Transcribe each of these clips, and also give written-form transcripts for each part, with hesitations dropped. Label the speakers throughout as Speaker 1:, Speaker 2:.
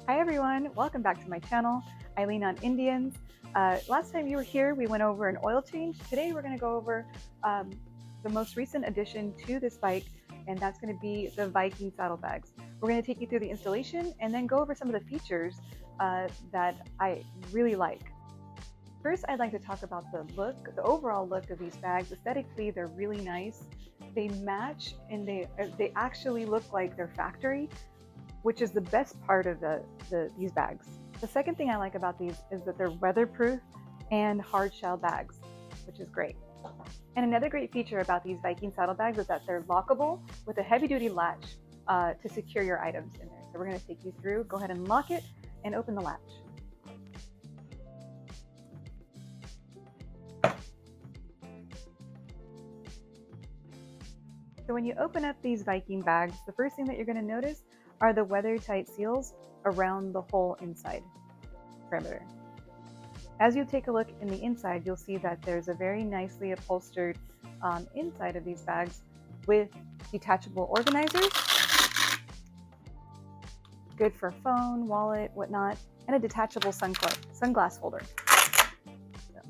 Speaker 1: Hi everyone, welcome back to my channel. I lean on Indians. Last time you were here, we went over an oil change. Today we're going to go over the most recent addition to this bike, and that's going to be the Viking saddlebags. We're going to take you through the installation and then go over some of the features that I really like. First, I'd like to talk about the look, the overall look of these bags. Aesthetically, they're really nice. They match and they actually look like they're factory, which is the best part of these bags. The second thing I like about these is that they're weatherproof and hard shell bags, which is great. And another great feature about these Viking saddlebags is that they're lockable with a heavy-duty latch to secure your items in there. So we're going to take you through. Go ahead and lock it and open the latch. So when you open up these Viking bags, the first thing that you're going to notice are the weather-tight seals around the whole inside perimeter. As you take a look in the inside, you'll see that there's a very nicely upholstered inside of these bags with detachable organizers, good for phone, wallet, whatnot, and a detachable sunglass holder. So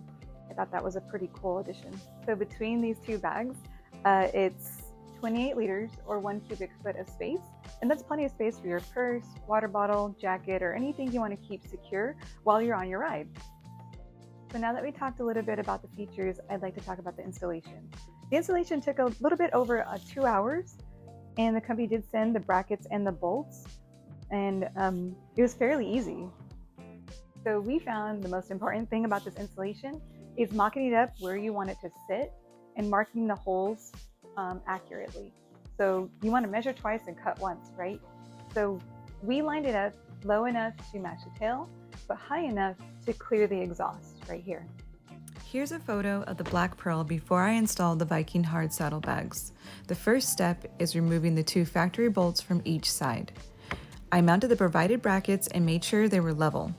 Speaker 1: I thought that was a pretty cool addition. So between these two bags, it's 28 liters or 1 cubic foot of space, and that's plenty of space for your purse, water bottle, jacket, or anything you want to keep secure while you're on your ride. So now that we talked a little bit about the features, I'd like to talk about the installation. The installation took a little bit over 2 hours, and the company did send the brackets and the bolts, and it was fairly easy. So we found the most important thing about this installation is mocking it up where you want it to sit and marking the holes accurately. So you want to measure twice and cut once, right? So we lined it up low enough to match the tail, but high enough to clear the exhaust right here.
Speaker 2: Here's a photo of the black pearl before I installed the Viking hard saddlebags. The first step is removing the 2 factory bolts from each side. I mounted the provided brackets and made sure they were level.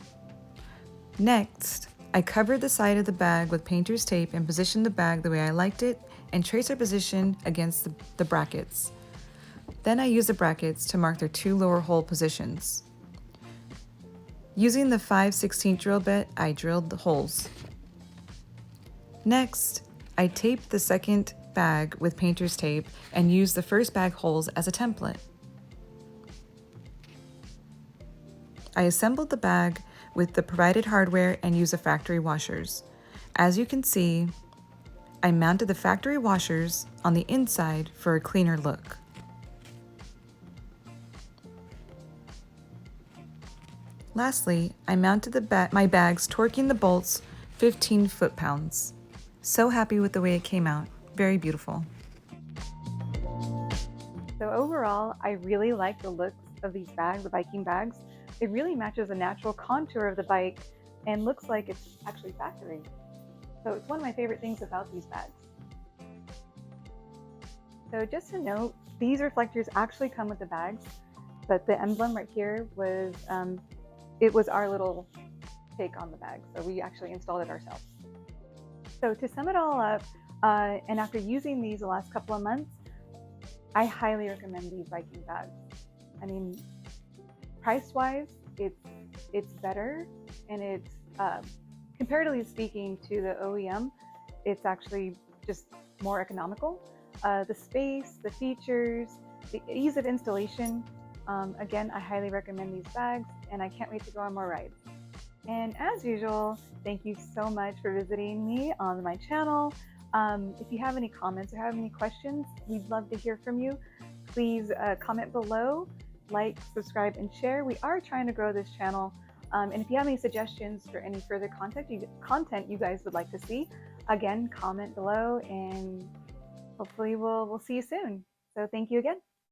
Speaker 2: Next, I covered the side of the bag with painter's tape and positioned the bag the way I liked it and tracer position against the brackets. Then I used the brackets to mark their 2 lower hole positions. Using the 5/16 drill bit, I drilled the holes. Next, I taped the second bag with painter's tape and used the first bag holes as a template. I assembled the bag with the provided hardware and used the factory washers. As you can see, I mounted the factory washers on the inside for a cleaner look. Lastly, I mounted my bags, torquing the bolts 15 foot-pounds. So happy with the way it came out. Very beautiful.
Speaker 1: So overall, I really like the looks of these bags, the Viking bags. It really matches the natural contour of the bike and looks like it's actually factory. So it's one of my favorite things about these bags. So just to note, these reflectors actually come with the bags, but the emblem right here was, it was our little take on the bag. So we actually installed it ourselves. So to sum it all up, and after using these the last couple of months, I highly recommend these Viking bags. I mean, price-wise, it's better, and it's comparatively speaking to the OEM, it's actually just more economical. The space, the features, the ease of installation. Again, I highly recommend these bags, and I can't wait to go on more rides. And as usual, thank you so much for visiting me on my channel. If you have any comments or have any questions, we'd love to hear from you. Please comment below, like, subscribe, and share. We are trying to grow this channel. And if you have any suggestions for any further content you guys would like to see, again, comment below, and hopefully we'll see you soon. So thank you again.